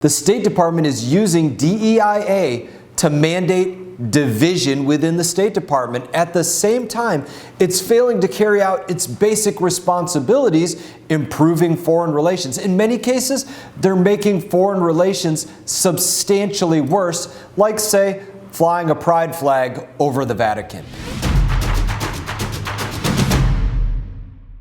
The State Department is using DEIA to mandate division within the State Department. At the same time, it's failing to carry out its basic responsibilities, improving foreign relations. In many cases, they're making foreign relations substantially worse, like, say, flying a pride flag over the Vatican.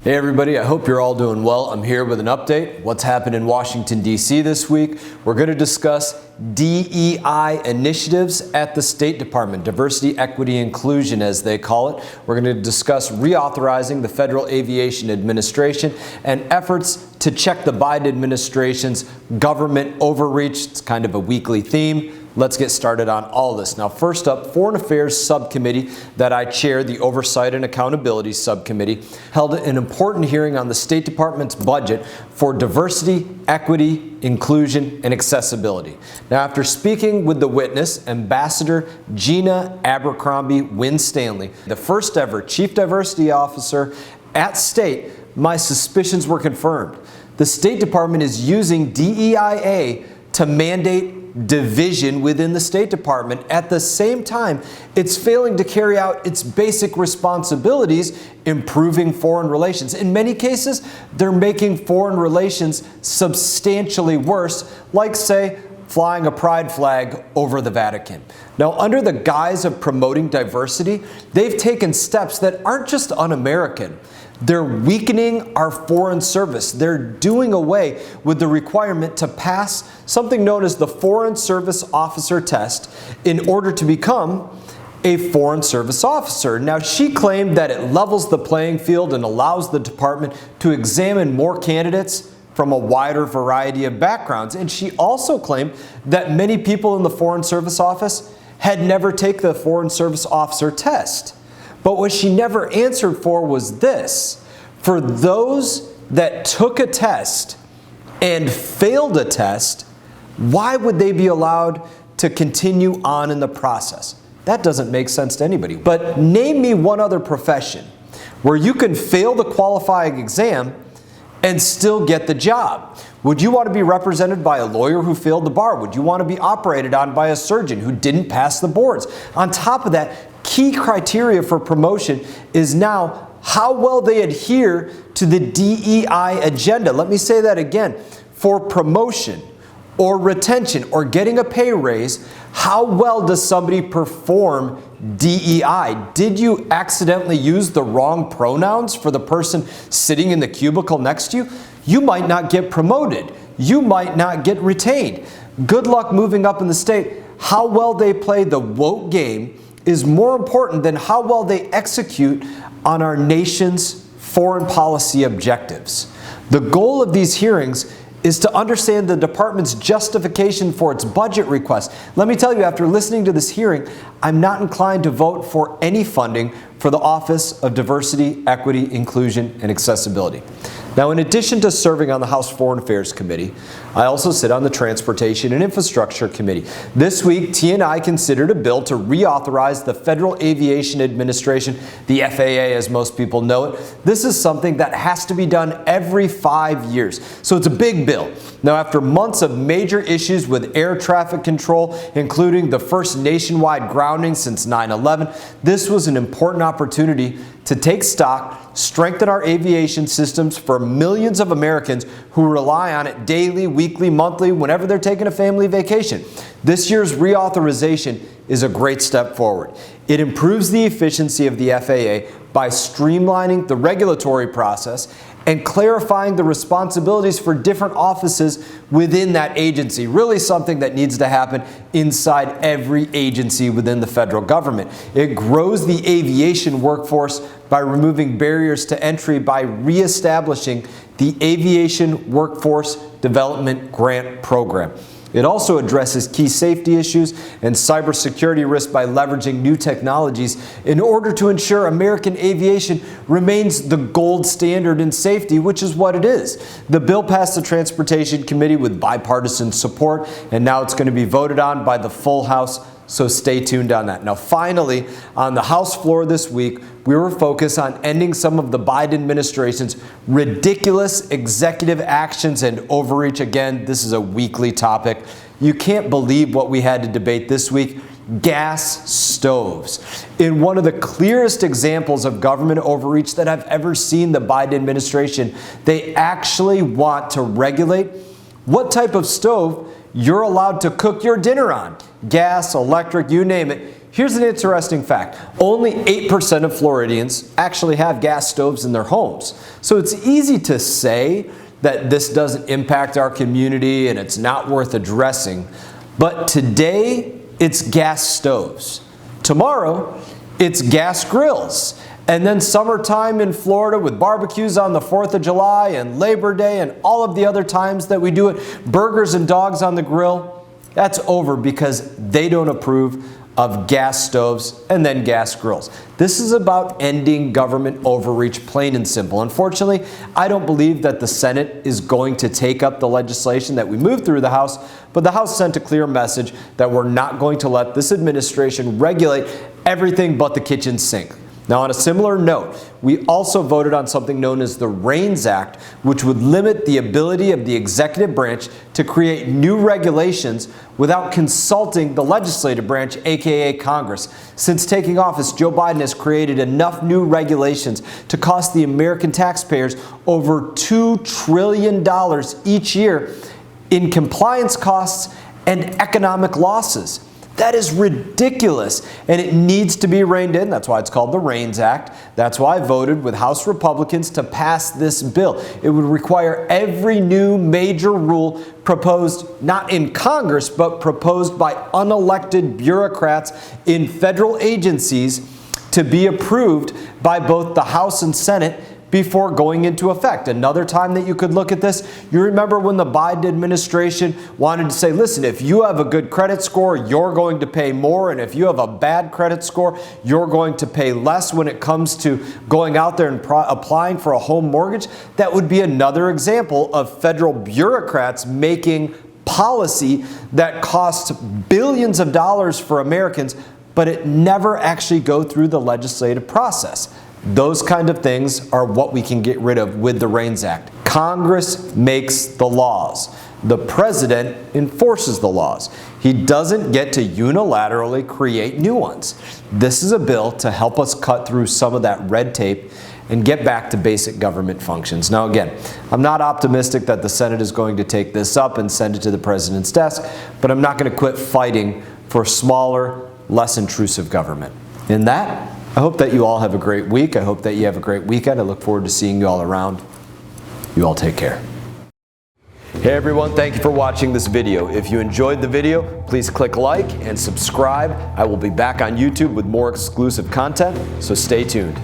Hey everybody, I hope you're all doing well. I'm here with an update. What's happened in Washington, D.C. this week? We're going to discuss DEI initiatives at the State Department, diversity, equity, inclusion as they call it. We're going to discuss reauthorizing the Federal Aviation Administration and efforts to check the Biden administration's government overreach. It's kind of a weekly theme. Let's get started on all this. Now, first up, Foreign Affairs Subcommittee that I chair, the Oversight and Accountability Subcommittee, held an important hearing on the State Department's budget for diversity, equity, inclusion, and accessibility. Now, after speaking with the witness, Ambassador Gina Abercrombie Winstanley, the first ever Chief Diversity Officer at State, my suspicions were confirmed. The State Department is using DEIA to mandate division within the State Department. At the same time, it's failing to carry out its basic responsibilities, improving foreign relations. In many cases, they're making foreign relations substantially worse, like, say, flying a pride flag over the Vatican. Now, under the guise of promoting diversity, they've taken steps that aren't just un-American. They're weakening our foreign service. They're doing away with the requirement to pass something known as the Foreign Service Officer Test in order to become a Foreign Service Officer. Now, she claimed that it levels the playing field and allows the department to examine more candidates from a wider variety of backgrounds. And she also claimed that many people in the Foreign Service Office had never taken the Foreign Service Officer test. But what she never answered for was this: for those that took a test and failed a test, why would they be allowed to continue on in the process? That doesn't make sense to anybody. But name me one other profession where you can fail the qualifying exam and still get the job. Would you want to be represented by a lawyer who failed the bar? Would you want to be operated on by a surgeon who didn't pass the boards? On top of that, key criteria for promotion is now how well they adhere to the DEI agenda. Let me say that again. For promotion or retention or getting a pay raise, how well does somebody perform DEI? Did you accidentally use the wrong pronouns for the person sitting in the cubicle next to you? You might not get promoted. You might not get retained. Good luck moving up in the state. How well they play the woke game is more important than how well they execute on our nation's foreign policy objectives. The goal of these hearings is to understand the department's justification for its budget request. Let me tell you, after listening to this hearing, I'm not inclined to vote for any funding for the Office of Diversity, Equity, Inclusion, and Accessibility. Now, in addition to serving on the House Foreign Affairs Committee, I also sit on the Transportation and Infrastructure Committee. This week, T&I considered a bill to reauthorize the Federal Aviation Administration, the FAA as most people know it. This is something that has to be done every 5 years, so it's a big bill. Now, after months of major issues with air traffic control, including the first nationwide grounding since 9/11, this was an important opportunity to take stock, strengthen our aviation systems for millions of Americans who rely on it daily, weekly, monthly, whenever they're taking a family vacation. This year's reauthorization is a great step forward. It improves the efficiency of the FAA by streamlining the regulatory process and clarifying the responsibilities for different offices within that agency. Really something that needs to happen inside every agency within the federal government. It grows the aviation workforce by removing barriers to entry by reestablishing the Aviation Workforce Development Grant Program. It also addresses key safety issues and cybersecurity risks by leveraging new technologies in order to ensure American aviation remains the gold standard in safety, which is what it is. The bill passed the Transportation Committee with bipartisan support, and now it's going to be voted on by the full House So stay tuned on that. Now finally, on the House floor this week, we were focused on ending some of the Biden administration's ridiculous executive actions and overreach. Again, this is a weekly topic. You can't believe what we had to debate this week. Gas stoves. In one of the clearest examples of government overreach that I've ever seen the Biden administration, they actually want to regulate what type of stove you're allowed to cook your dinner on. Gas, electric, you name it. Here's an interesting fact. Only 8% of Floridians actually have gas stoves in their homes. So it's easy to say that this doesn't impact our community and it's not worth addressing. But today, it's gas stoves. Tomorrow, it's gas grills. And then summertime in Florida with barbecues on the 4th of July and Labor Day and all of the other times that we do it, burgers and dogs on the grill, that's over because they don't approve of gas stoves and then gas grills. This is about ending government overreach, plain and simple. Unfortunately, I don't believe that the Senate is going to take up the legislation that we moved through the House, but the House sent a clear message that we're not going to let this administration regulate everything but the kitchen sink. Now, on a similar note, we also voted on something known as the REINS Act, which would limit the ability of the executive branch to create new regulations without consulting the legislative branch, aka Congress. Since taking office, Joe Biden has created enough new regulations to cost the American taxpayers over $2 trillion each year in compliance costs and economic losses. That is ridiculous, and it needs to be reined in. That's why it's called the REINS Act. That's why I voted with House Republicans to pass this bill. It would require every new major rule proposed not in Congress, but proposed by unelected bureaucrats in federal agencies to be approved by both the House and Senate before going into effect. Another time that you could look at this, you remember when the Biden administration wanted to say, listen, if you have a good credit score, you're going to pay more, and if you have a bad credit score, you're going to pay less when it comes to going out there and applying for a home mortgage. That would be another example of federal bureaucrats making policy that costs billions of dollars for Americans, but it never actually go through the legislative process. Those kind of things are what we can get rid of with the REINS Act. Congress makes the laws. The president enforces the laws. He doesn't get to unilaterally create new ones. This is a bill to help us cut through some of that red tape and get back to basic government functions. Now again, I'm not optimistic that the Senate is going to take this up and send it to the president's desk, but I'm not going to quit fighting for smaller, less intrusive government. In that, I hope that you all have a great week. I hope that you have a great weekend. I look forward to seeing you all around. You all take care. Hey everyone, thank you for watching this video. If you enjoyed the video, please click like and subscribe. I will be back on YouTube with more exclusive content, so stay tuned.